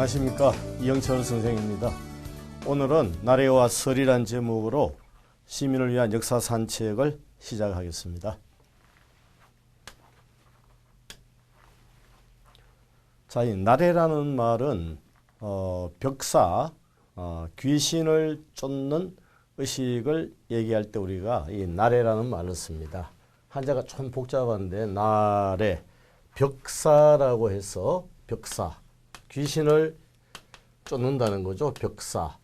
안녕하십니까, 이영철 선생입니다. 오늘은 나래와 설이란 제목으로 시민을 위한 역사 산책을 시작하겠습니다. 자, 이 나래라는 말은 벽사, 귀신을 쫓는 의식을 얘기할 때 우리가 이 나래라는 말을 씁니다. 한자가 좀 복잡한데 나래, 벽사라고 해서 벽사, 귀신을 쫓는다는 거죠. 벽사.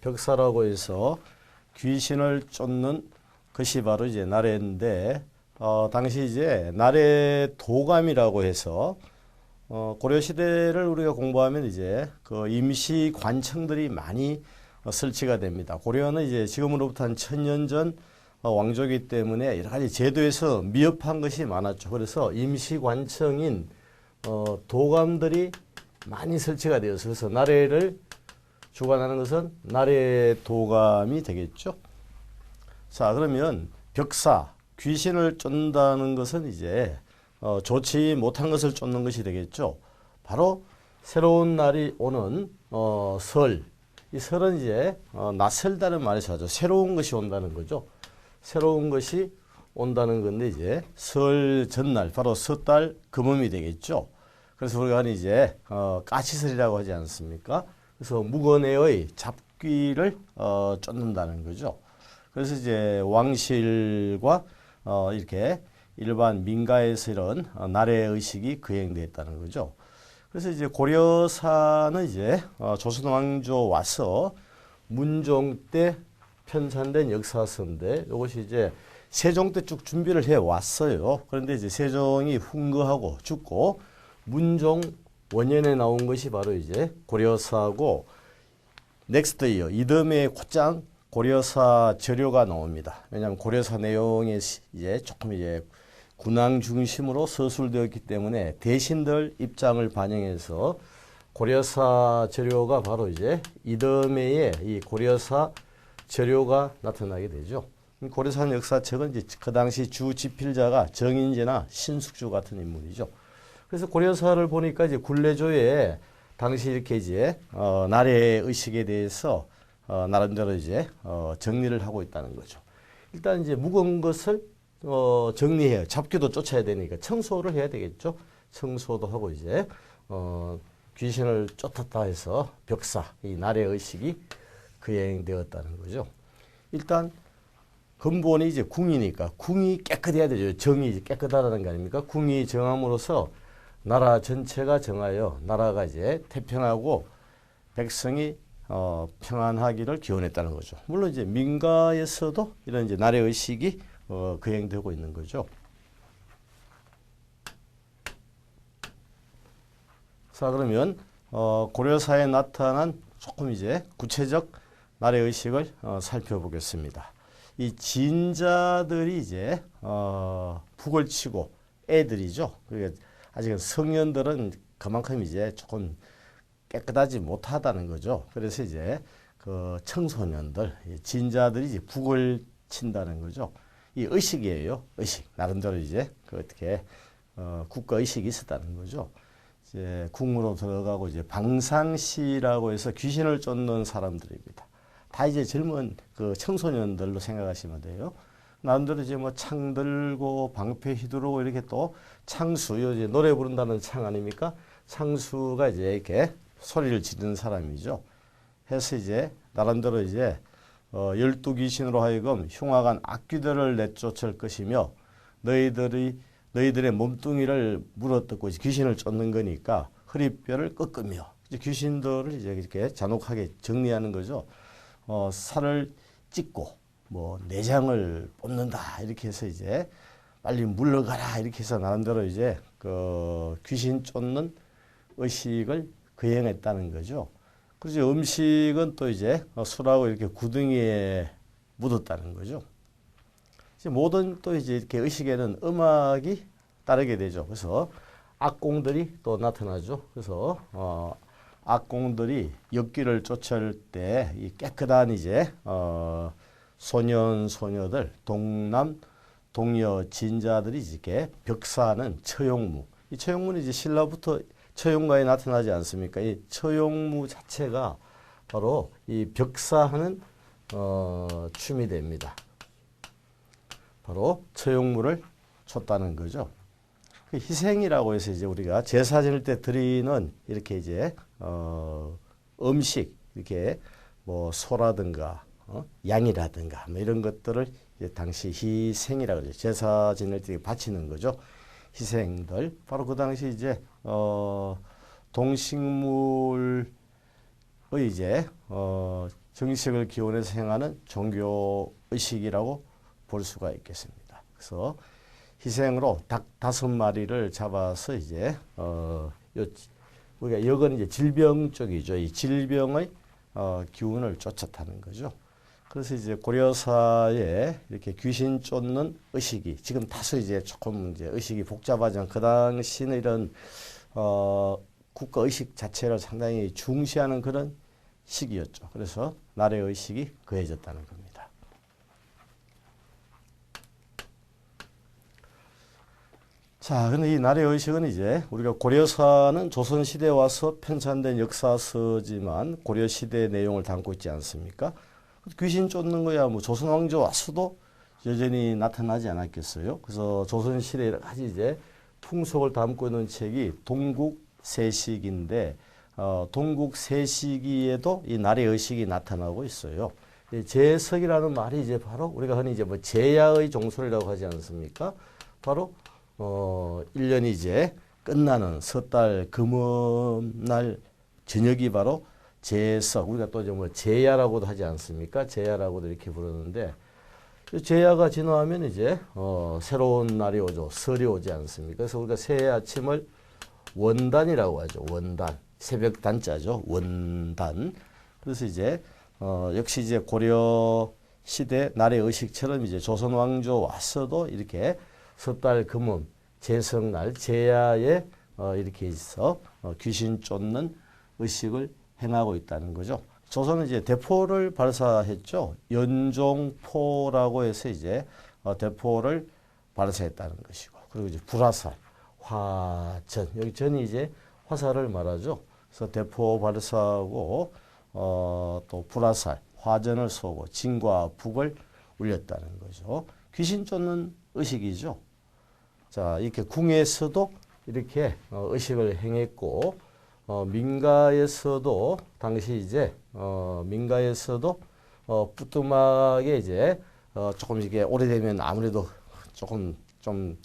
벽사라고 해서 귀신을 쫓는 것이 바로 이제 나래인데, 당시 이제 나래 도감이라고 해서 고려 시대를 우리가 공부하면 이제 그 임시 관청들이 많이 설치가 됩니다. 고려는 이제 지금으로부터 한 1000년 전 왕조이기 때문에 여러 가지 제도에서 미흡한 것이 많았죠. 그래서 임시 관청인 도감들이 많이 설치가 되어서 그래서 나래를 주관하는 것은 나래 도감이 되겠죠. 자, 그러면 벽사, 귀신을 쫓는다는 것은 이제 좋지 못한 것을 쫓는 것이 되겠죠. 바로 새로운 날이 오는 설. 이 설은 이제 낯설다는 말에서 하죠. 새로운 것이 온다는 거죠. 새로운 것이 온다는 건데 이제 설 전날 바로 섣달 금음이 되겠죠. 그래서 우리가 이제 까치설이라고 하지 않습니까? 그래서 무건해의 잡귀를 쫓는다는 거죠. 그래서 이제 왕실과 이렇게 일반 민가에서 이런 나래 의식이 거행되었다는 거죠. 그래서 이제 고려사는 이제 조선 왕조 와서 문종 때 편찬된 역사서인데 이것이 이제 세종 때 쭉 준비를 해 왔어요. 그런데 이제 세종이 훈거하고 죽고 문종 원년에 나온 것이 바로 이제 고려사고 넥스트 이어 이듬해 곧장 고려사 저료가 나옵니다. 왜냐하면 고려사 내용이 이제 조금 이제 군왕 중심으로 서술되었기 때문에 대신들 입장을 반영해서 고려사 저료가 바로 이제 이듬해에 이 고려사 저료가 나타나게 되죠. 고려사 역사책은 이제 그 당시 주 집필자가 정인재나 신숙주 같은 인물이죠. 그래서 고려사를 보니까 이제 굴레조에 당시 이렇게 이제 나래 의식에 대해서 나름대로 이제 정리를 하고 있다는 거죠. 일단 이제 묵은 것을 정리해요. 잡기도 쫓아야 되니까 청소를 해야 되겠죠. 청소도 하고 이제 귀신을 쫓았다 해서 벽사, 이 나래 의식이 거행되었다는 거죠. 일단 근본이 이제 궁이니까 궁이 깨끗해야 되죠. 정이 깨끗하다는 거 아닙니까? 궁이 정함으로써 나라 전체가 정하여 나라가 이제 태평하고 백성이 평안하기를 기원했다는 거죠. 물론 이제 민가에서도 이런 이제 나래 의식이 거행되고 있는 거죠. 자, 그러면 고려사에 나타난 조금 이제 구체적 나래 의식을 살펴보겠습니다. 이 진자들이 이제 북을 치고 애들이죠. 그러니까 아직은 성년들은 그만큼 이제 조금 깨끗하지 못하다는 거죠. 그래서 이제 그 청소년들, 진자들이 이제 북을 친다는 거죠. 이 의식이에요. 의식. 나름대로 이제 그 어떻게 국가 의식이 있었다는 거죠. 이제 궁으로 들어가고 이제 방상시라고 해서 귀신을 쫓는 사람들입니다. 다 이제 젊은 그 청소년들로 생각하시면 돼요. 나름대로 이제 뭐 창 들고 방패 휘두르고 이렇게 또 창수, 이제 노래 부른다는 창 아닙니까? 창수가 이제 이렇게 소리를 지르는 사람이죠. 해서 이제 나름대로 이제 12귀신으로 하여금 흉악한 악귀들을 내쫓을 것이며 너희들의 몸뚱이를 물어뜯고 귀신을 쫓는 거니까 허리뼈를 꺾으며 이제 귀신들을 이제 이렇게 잔혹하게 정리하는 거죠. 살을 찢고 뭐 내장을 뽑는다 이렇게 해서 이제 빨리 물러가라 이렇게 해서 나름대로 이제 그 귀신 쫓는 의식을 거행했다는 거죠. 그래서 음식은 또 이제 술하고 이렇게 구덩이에 묻었다는 거죠. 이제 모든 또 이제 이렇게 의식에는 음악이 따르게 되죠. 그래서 악공들이 또 나타나죠. 그래서 악공들이 역귀를 쫓을 때 이 깨끗한 이제 소년 소녀들 동남 동료 지인자들이 이렇게 벽사하는 처용무. 이 처용무는 이제 신라부터 처용가에 나타나지 않습니까? 이 처용무 자체가 바로 이 벽사하는 춤이 됩니다. 바로 처용무를 췄다는 거죠. 희생이라고 해서 이제 우리가 제사 지낼 때 드리는 이렇게 이제 음식 이렇게 뭐 소라든가 양이라든가 뭐 이런 것들을 이제 당시 희생이라고 그러죠. 제사 지낼 때 바치는 거죠. 희생들 바로 그 당시 이제 동식물의 이제 정식을 기원해서 행하는 종교 의식이라고 볼 수가 있겠습니다. 그래서 희생으로 닭 5마리를 잡아서 이제 우리가 이건 이제 질병 쪽이죠. 이 질병의 기운을 쫓았다는 거죠. 그래서 이제 고려사에 이렇게 귀신 쫓는 의식이 지금 다소 이제 조금 이제 의식이 복잡하지만 그 당시는 이런 국가 의식 자체를 상당히 중시하는 그런 시기였죠. 그래서 나래 의식이 거해졌다는 겁니다. 자, 근데 이 나래 의식은 이제 우리가 고려사는 조선시대에 와서 편찬된 역사서지만 고려시대의 내용을 담고 있지 않습니까? 귀신 쫓는 거야 뭐 조선 왕조 와서도 여전히 나타나지 않았겠어요. 그래서 조선시대 여러 가지 이제 풍속을 담고 있는 책이 동국세식인데 동국세식에도 이 나래 의식이 나타나고 있어요. 제석이라는 말이 이제 바로 우리가 흔히 이제 뭐 제야의 종소리라고 하지 않습니까? 바로 1년이 이제 끝나는 섣달 금음날 저녁이 바로 제석, 우리가 또 이제 뭐 제야라고도 하지 않습니까? 제야라고도 이렇게 부르는데, 제야가 지나면 이제, 새로운 날이 오죠. 설이 오지 않습니까? 그래서 우리가 새해 아침을 원단이라고 하죠. 원단. 새벽 단자죠. 원단. 그래서 이제, 역시 이제 고려 시대 날의 의식처럼 이제 조선 왕조 와서도 이렇게 섣달 금음, 제석날, 제야에, 이렇게 있어, 귀신 쫓는 의식을 행하고 있다는 거죠. 조선은 이제 대포를 발사했죠. 연종포라고 해서 이제 대포를 발사했다는 것이고, 그리고 이제 불화살, 화전, 여기 전이 이제 화살을 말하죠. 그래서 대포 발사하고 또 불화살, 화전을 쏘고 진과 북을 울렸다는 거죠. 귀신 쫓는 의식이죠. 자, 이렇게 궁에서도 이렇게 의식을 행했고. 민가에서도 당시 이제 민가에서도 뿌뚜막에 이제 조금 이게 오래되면 아무래도 조금 좀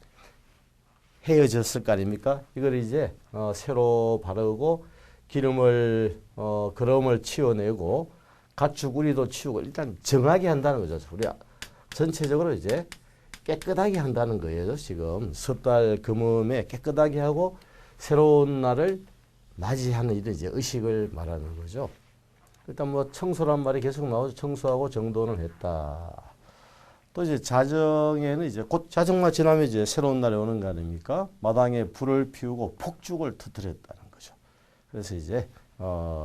헤어졌을 거 아닙니까? 이걸 이제 새로 바르고 기름을 거름을 치워내고 가축우리도 치우고 일단 정하게 한다는 거죠. 우리 전체적으로 이제 깨끗하게 한다는 거예요. 지금 섣달 금음에 깨끗하게 하고 새로운 날을 맞이하는 이런 이제 의식을 말하는 거죠. 일단 뭐 청소란 말이 계속 나오죠. 청소하고 정돈을 했다. 또 이제 자정에는 이제 곧 자정만 지나면 이제 새로운 날이 오는 거 아닙니까? 마당에 불을 피우고 폭죽을 터뜨렸다는 거죠. 그래서 이제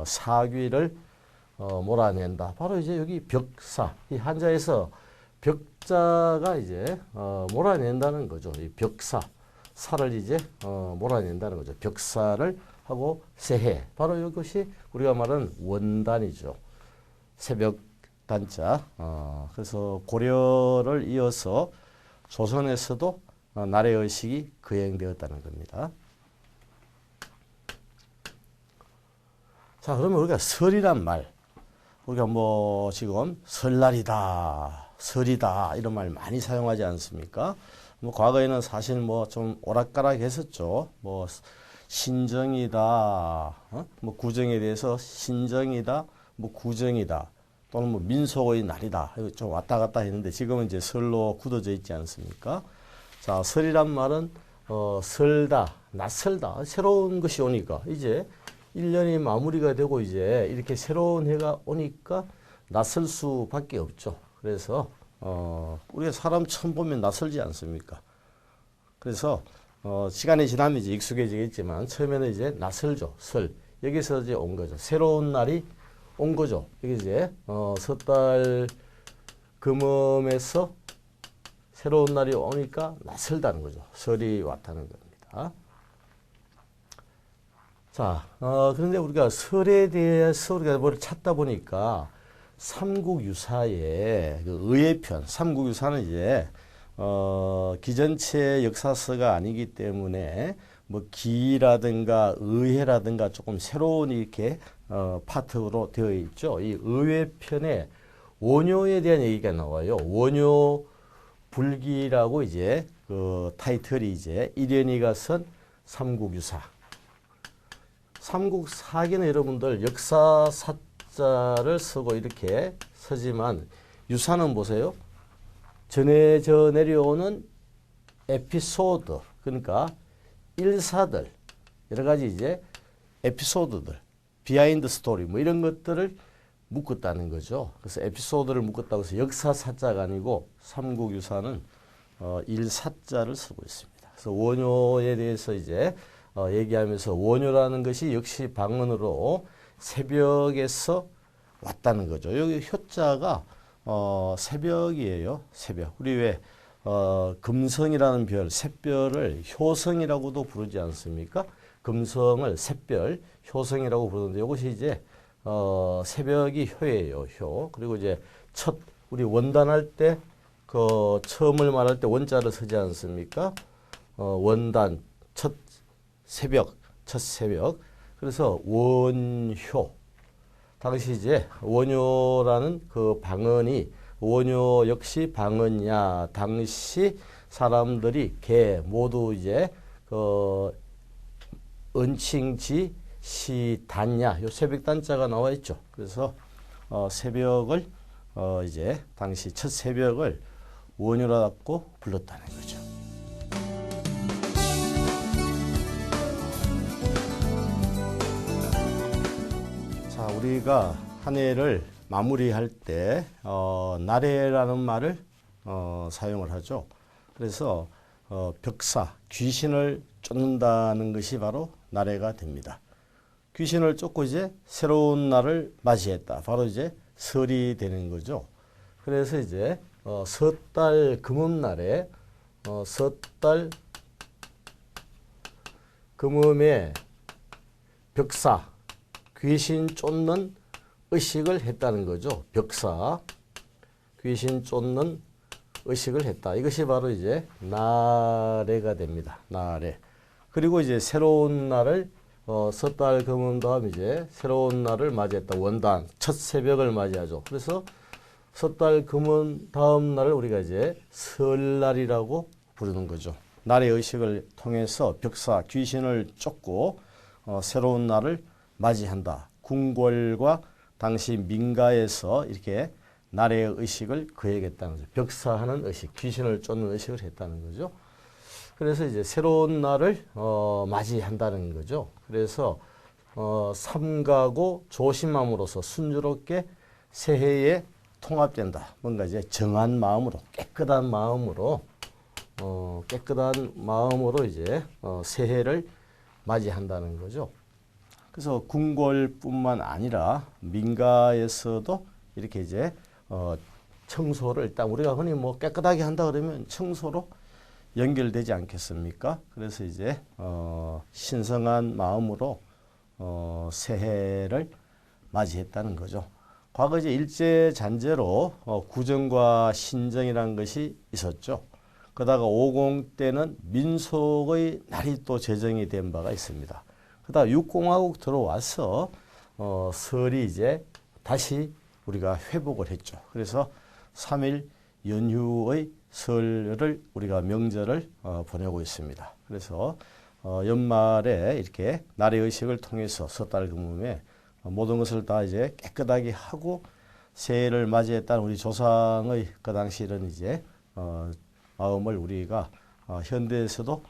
사귀를 몰아낸다. 바로 이제 여기 벽사, 이 한자에서 벽자가 이제 몰아낸다는 거죠. 이 벽사, 살을 이제 몰아낸다는 거죠. 벽사를 하고 새해, 바로 이것이 우리가 말하는 원단이죠. 새벽 단자. 그래서 고려를 이어서 조선에서도 나래 의식이 거행되었다는 겁니다. 자, 그러면 우리가 설이란 말, 우리가 뭐 지금 설날이다, 설이다 이런 말 많이 사용하지 않습니까? 뭐 과거에는 사실 뭐 좀 오락가락 했었죠. 뭐 신정이다, 뭐 구정에 대해서 신정이다, 뭐 구정이다, 또는 뭐 민속의 날이다. 좀 왔다 갔다 했는데 지금은 이제 설로 굳어져 있지 않습니까? 자, 설이란 말은 설다, 낯설다, 새로운 것이 오니까 이제 1년이 마무리가 되고 이제 이렇게 새로운 해가 오니까 낯설 수밖에 없죠. 그래서 우리가 사람 처음 보면 낯설지 않습니까? 그래서 시간이 지나면 이제 익숙해지겠지만 처음에는 이제 낯설죠. 설. 여기서 이제 온 거죠. 새로운 날이 온 거죠. 여기 이제 섣달 금음에서 새로운 날이 오니까 낯설다는 거죠. 설이 왔다는 겁니다. 자, 그런데 우리가 설에 대해서 우리가 뭘 찾다 보니까 삼국유사의 그 의회편, 삼국유사는 이제 기전체 역사서가 아니기 때문에 뭐 기라든가 의회라든가 조금 새로운 이렇게 파트로 되어 있죠. 이 의회편에 원효에 대한 얘기가 나와요. 원효 불기라고 이제 그 타이틀이 이제 이련이가 쓴 삼국유사. 삼국사기는 여러분들 역사사자를 쓰고 이렇게 쓰지만 유사는 보세요. 전해져 내려오는 에피소드, 그러니까 일사들, 여러 가지 이제 에피소드들, 비하인드 스토리 뭐 이런 것들을 묶었다는 거죠. 그래서 에피소드를 묶었다고 해서 역사사자가 아니고 삼국유사는 일사자를 쓰고 있습니다. 그래서 원효에 대해서 이제 얘기하면서 원효라는 것이 역시 방언으로 새벽에서 왔다는 거죠. 여기 효자가 새벽이에요. 새벽. 우리 왜 금성이라는 별, 샛별을 효성이라고도 부르지 않습니까? 금성을 샛별, 효성이라고 부르는데 이것이 이제 새벽이 효예요. 효. 그리고 이제 첫 우리 원단할 때 그 처음을 말할 때 원자를 쓰지 않습니까? 원단 첫 새벽, 첫 새벽. 그래서 원효. 당시 이제 원효라는 그 방언이 원효 역시 방언이야. 당시 사람들이 개 모두 이제 그 은칭지 시단야 요 새벽 단자가 나와 있죠. 그래서 새벽을 이제 당시 첫 새벽을 원효라고 불렀다는 거죠. 자, 우리가 한 해를 마무리할 때 나래라는 말을 사용을 하죠. 그래서 벽사, 귀신을 쫓는다는 것이 바로 나래가 됩니다. 귀신을 쫓고 이제 새로운 날을 맞이했다. 바로 이제 설이 되는 거죠. 그래서 이제 섣달 금음날에 섣달 금음에 벽사, 귀신 쫓는 의식을 했다는 거죠. 벽사, 귀신 쫓는 의식을 했다. 이것이 바로 이제 나래가 됩니다. 나래. 그리고 이제 새로운 날을 섣달 금음 다음 이제 새로운 날을 맞이했다. 원단, 첫 새벽을 맞이하죠. 그래서 섣달 금음 다음 날을 우리가 이제 설날이라고 부르는 거죠. 날의 의식을 통해서 벽사, 귀신을 쫓고 새로운 날을 맞이한다. 궁궐과 당시 민가에서 이렇게 날의 의식을 그해했다는 거죠. 벽사하는 의식, 귀신을 쫓는 의식을 했다는 거죠. 그래서 이제 새로운 날을 맞이한다는 거죠. 그래서 삼가고 조심함으로써 순조롭게 새해에 통합된다. 뭔가 이제 정한 마음으로, 깨끗한 마음으로 이제 새해를 맞이한다는 거죠. 그래서 궁궐뿐만 아니라 민가에서도 이렇게 이제 청소를 일단 우리가 흔히 뭐 깨끗하게 한다 그러면 청소로 연결되지 않겠습니까? 그래서 이제 신성한 마음으로 새해를 맞이했다는 거죠. 과거 이제 일제잔재로 구정과 신정이라는 것이 있었죠. 그러다가 50 때는 민속의 날이 또 제정이 된 바가 있습니다. 그러다가 6공화국 들어와서 설이 이제 다시 우리가 회복을 했죠. 그래서 3일 연휴의 설을 우리가 명절을 보내고 있습니다. 그래서 연말에 이렇게 날의 의식을 통해서 섣달 금음에 모든 것을 다 이제 깨끗하게 하고 새해를 맞이했다는 우리 조상의 그 당시 이런 이제 마음을 우리가 현대에서도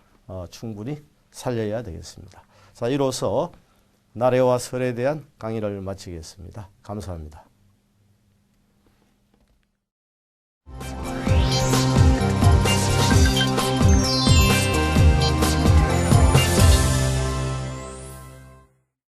충분히 살려야 되겠습니다. 자, 이로써 나래와 설에 대한 강의를 마치겠습니다. 감사합니다.